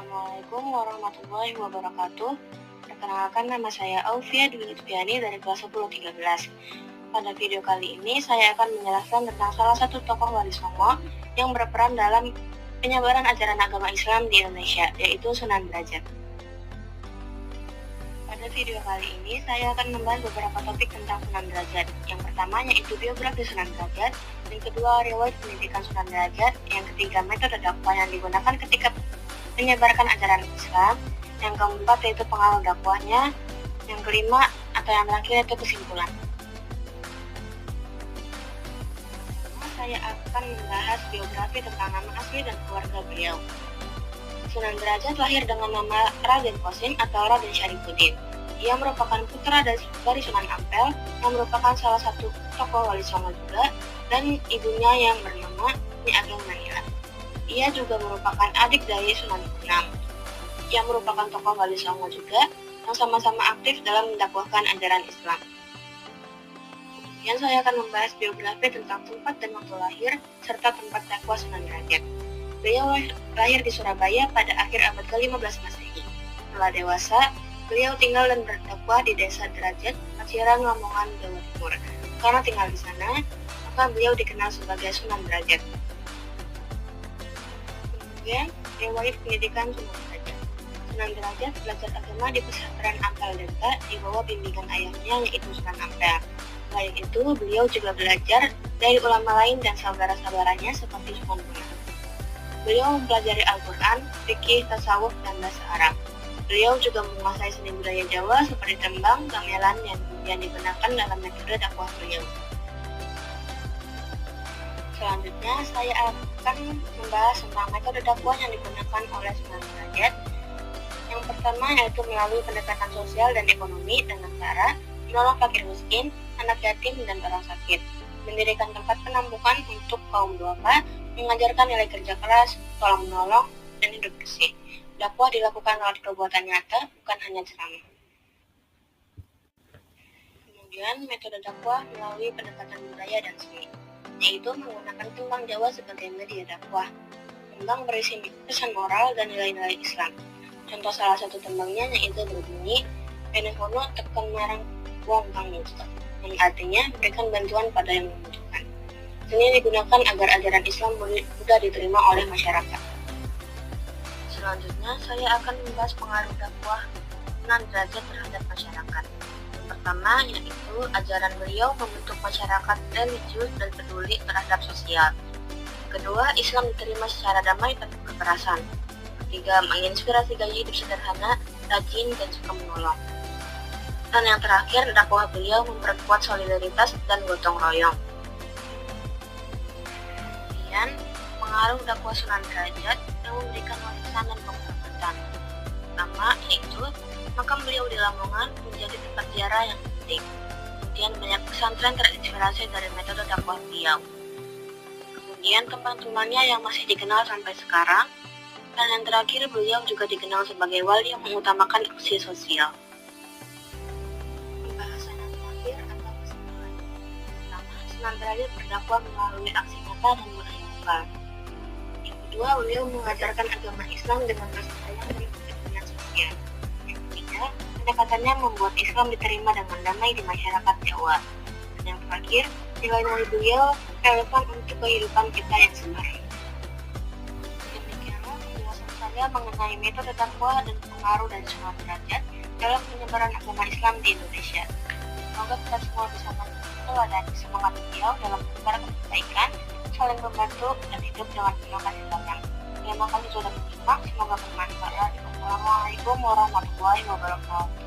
Assalamualaikum warahmatullahi wabarakatuh. Perkenalkan, nama saya Alfia Dwi Lutfiani dari kelas 1013. Pada video kali ini saya akan menjelaskan tentang salah satu tokoh Wali Songo yang berperan dalam penyebaran ajaran agama Islam di Indonesia, yaitu Sunan Derajat. Pada video kali ini saya akan membahas beberapa topik tentang Sunan Derajat. Yang pertama yaitu biografi Sunan Derajat, yang kedua riwayat pendidikan Sunan Derajat, yang ketiga metode dakwah yang digunakan ketika menyebarkan ajaran Islam, yang keempat yaitu pengaruh dakwahnya, yang kelima atau yang terakhir yaitu kesimpulan. Saya akan membahas biografi tentang nama asli dan keluarga beliau. Sunan Derajat lahir dengan nama Raden Qasim atau Raden Syarifuddin. Ia merupakan putra dari Sunan Ampel yang merupakan salah satu tokoh Wali Songo juga, dan ibunya yang bernama Nyi Ageng Manila. Ia juga merupakan adik dari Sunan Bonang, yang merupakan tokoh Wali Songo juga, yang sama-sama aktif dalam mendakwahkan ajaran Islam. Kemudian saya akan membahas biografi tentang tempat dan waktu lahir, serta tempat dakwah Sunan Derajat. Beliau lahir di Surabaya pada akhir abad ke-15 Masehi. Setelah dewasa, beliau tinggal dan berdakwah di Desa Derajat, Paciran, Lamongan, Jawa Timur. Karena tinggal di sana, maka beliau dikenal sebagai Sunan Derajat. Kemudian, riwayat pendidikan Sunan Derajat. Sunan Derajat belajar agama di pesantren Ampel Delta di bawah bimbingan ayahnya, yaitu Sunan Ampel. Selain itu, beliau juga belajar dari ulama lain dan saudara-saudaranya seperti Sunan Bonang. Beliau mempelajari Al-Quran, fikih, tasawuf, dan bahasa Arab. Beliau juga menguasai seni budaya Jawa seperti tembang, gamelan yang kemudian digunakan dalam metode dakwah beliau. Selanjutnya, saya akan membahas tentang metode dakwah yang digunakan oleh Sunan Derajat. Yang pertama yaitu melalui pendekatan sosial dan ekonomi dengan cara menolong fakir miskin, anak yatim, dan orang sakit, mendirikan tempat penampungan untuk kaum duafa, mengajarkan nilai kerja keras, tolong menolong, dan hidup bersih. Dakwah dilakukan lewat perbuatan nyata, bukan hanya ceramah. Kemudian, metode dakwah melalui pendekatan budaya dan seni, yaitu menggunakan tembang Jawa sebagai media dakwah. Tembang berisi pesan moral dan nilai-nilai Islam. Contoh salah satu tembangnya yaitu berbunyi, "Penehono tekan marang wong kang musta", yang artinya berikan bantuan pada yang membutuhkan. Seni digunakan agar ajaran Islam mudah diterima oleh masyarakat. Selanjutnya, saya akan membahas pengaruh dakwah Sunan Derajat terhadap masyarakat. Yang pertama, yaitu ajaran beliau membentuk masyarakat religius dan peduli terhadap sosial. Kedua, Islam diterima secara damai tanpa kekerasan. Ketiga, menginspirasi gaya hidup sederhana, rajin, dan suka menolong. Dan yang terakhir, dakwah beliau memperkuat solidaritas dan gotong royong. Kemudian, pengaruh dakwah Sunan Derajat yang memberikan warisan dan penghormatan. Pertama, yaitu makam beliau di Lamongan menjadi tempat ziarah yang penting. Kemudian, banyak pesantren terinspirasi dari metode dakwah beliau. Kemudian, teman-temannya yang masih dikenal sampai sekarang. Dan yang terakhir, beliau juga dikenal sebagai wali yang mengutamakan aksi sosial. Pembahasan yang terakhir adalah kesimpulan. Pertama, Sunan Derajat berdakwah melalui aksi nyata dan budaya lokal. Yang kedua, beliau mengajarkan agama Islam dengan rasa sayang dan kepedulian sosial. Yang ketiga, pendekatannya membuat Islam diterima dengan damai di masyarakat Jawa. Dan yang terakhir, nilai-nilai beliau relevan untuk kehidupan kita yang sekarang. Demikianlah penjelasan saya mengenai metode dakwah dan pengaruh dari Sunan Derajat dalam penyebaran agama Islam di Indonesia. Semoga kita semua bisa meneladani semangat beliau dalam menyebarkan kebaikan, saling membantu, dan hidup dengan penuh kasih sayang. Terima kasih sudah menyimak, semoga bermanfaat. Wassalamualaikum warahmatullahi wabarakatuh.